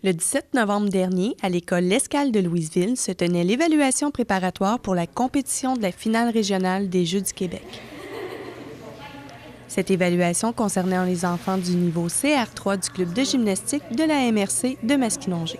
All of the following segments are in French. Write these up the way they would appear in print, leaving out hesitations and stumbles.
Le 17 novembre dernier, à l'école L'Escale de Louisville, se tenait l'évaluation préparatoire pour la compétition de la finale régionale des Jeux du Québec. Cette évaluation concernait les enfants du niveau CR3 du club de gymnastique de la MRC de Masquinongé.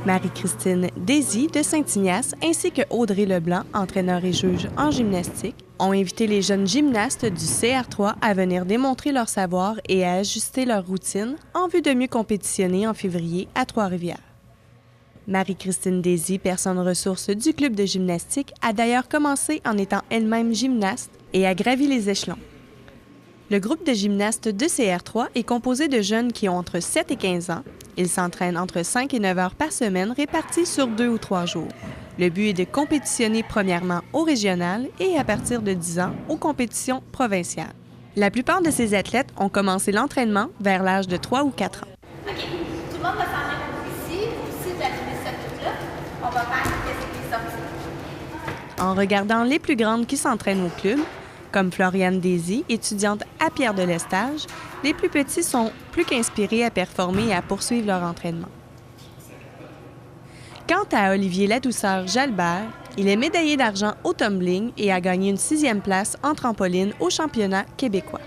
Marie-Christine Désy de Saint-Ignace ainsi que Audrey Leblanc, entraîneur et juge en gymnastique, ont invité les jeunes gymnastes du CR3 à venir démontrer leur savoir et à ajuster leur routine en vue de mieux compétitionner en février à Trois-Rivières. Marie-Christine Désy, personne ressource du club de gymnastique, a d'ailleurs commencé en étant elle-même gymnaste et a gravi les échelons. Le groupe de gymnastes de CR3 est composé de jeunes qui ont entre 7 et 15 ans. Ils s'entraînent entre 5 et 9 heures par semaine, répartis sur 2 ou 3 jours. Le but est de compétitionner premièrement au régional et à partir de 10 ans aux compétitions provinciales. La plupart de ces athlètes ont commencé l'entraînement vers l'âge de 3 ou 4 ans. OK. Tout le monde va s'en mettre ici. Si vous avez ça tout là, on va faire qu'est-ce qui est sorti. En regardant les plus grandes qui s'entraînent au club, comme Floriane Désy, étudiante à Pierre-de-l'Estage, les plus petits sont plus qu'inspirés à performer et à poursuivre leur entraînement. Quant à Olivier Ladouceur-Jalbert, il est médaillé d'argent au tumbling et a gagné une 6e place en trampoline au championnat québécois.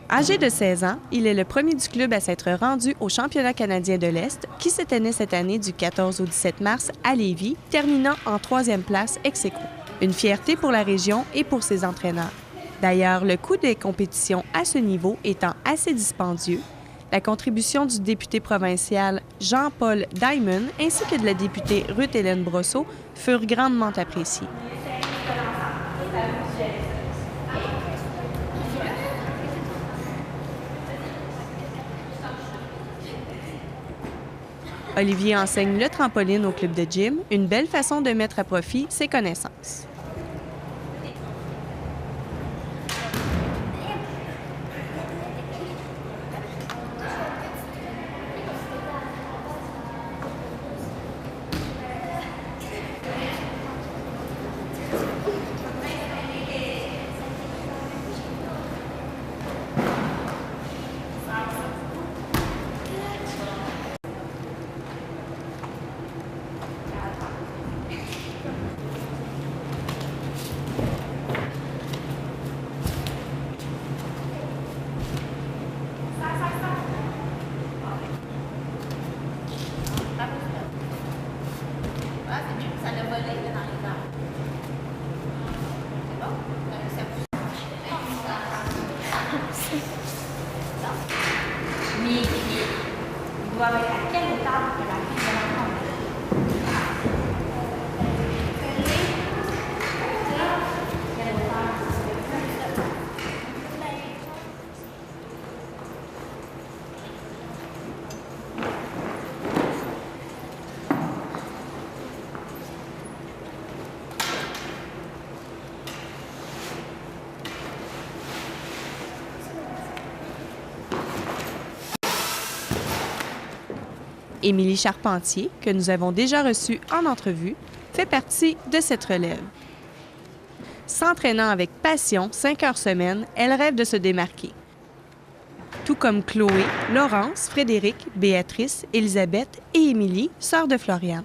Âgé de 16 ans, il est le premier du club à s'être rendu au championnat canadien de l'Est qui se tenait cette année du 14 au 17 mars à Lévis, terminant en 3e place ex aequo. Une fierté pour la région et pour ses entraîneurs. D'ailleurs, le coût des compétitions à ce niveau étant assez dispendieux, la contribution du député provincial Jean-Paul Diamond ainsi que de la députée Ruth-Hélène Brosseau furent grandement appréciées. Olivier enseigne le trampoline au club de gym, une belle façon de mettre à profit ses connaissances. Il doit être à quelle hauteur que la fille de l'enfant? Émilie Charpentier, que nous avons déjà reçue en entrevue, fait partie de cette relève. S'entraînant avec passion 5 heures semaine, elle rêve de se démarquer. Tout comme Chloé, Laurence, Frédéric, Béatrice, Élisabeth et Émilie, sœurs de Floriane.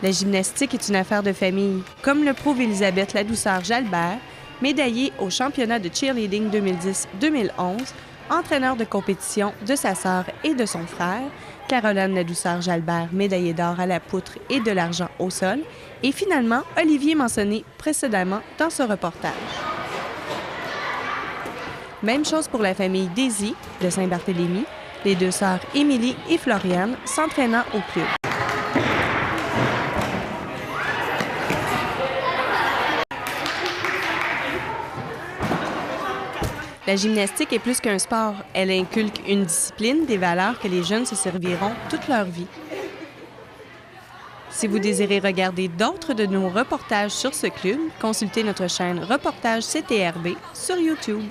La gymnastique est une affaire de famille, comme le prouve Élisabeth Ladouceur-Jalbert, médaillée au championnat de cheerleading 2010-2011, entraîneur de compétition de sa sœur et de son frère, Caroline Ladouceur-Jalbert, médaillée d'or à la poutre et de l'argent au sol, et finalement Olivier mentionné précédemment dans ce reportage. Même chose pour la famille Désy de Saint-Barthélemy. les deux sœurs Émilie et Floriane s'entraînant au club. La gymnastique est plus qu'un sport. Elle inculque une discipline, des valeurs que les jeunes se serviront toute leur vie. Si vous désirez regarder d'autres de nos reportages sur ce club, consultez notre chaîne Reportage CTRB sur YouTube.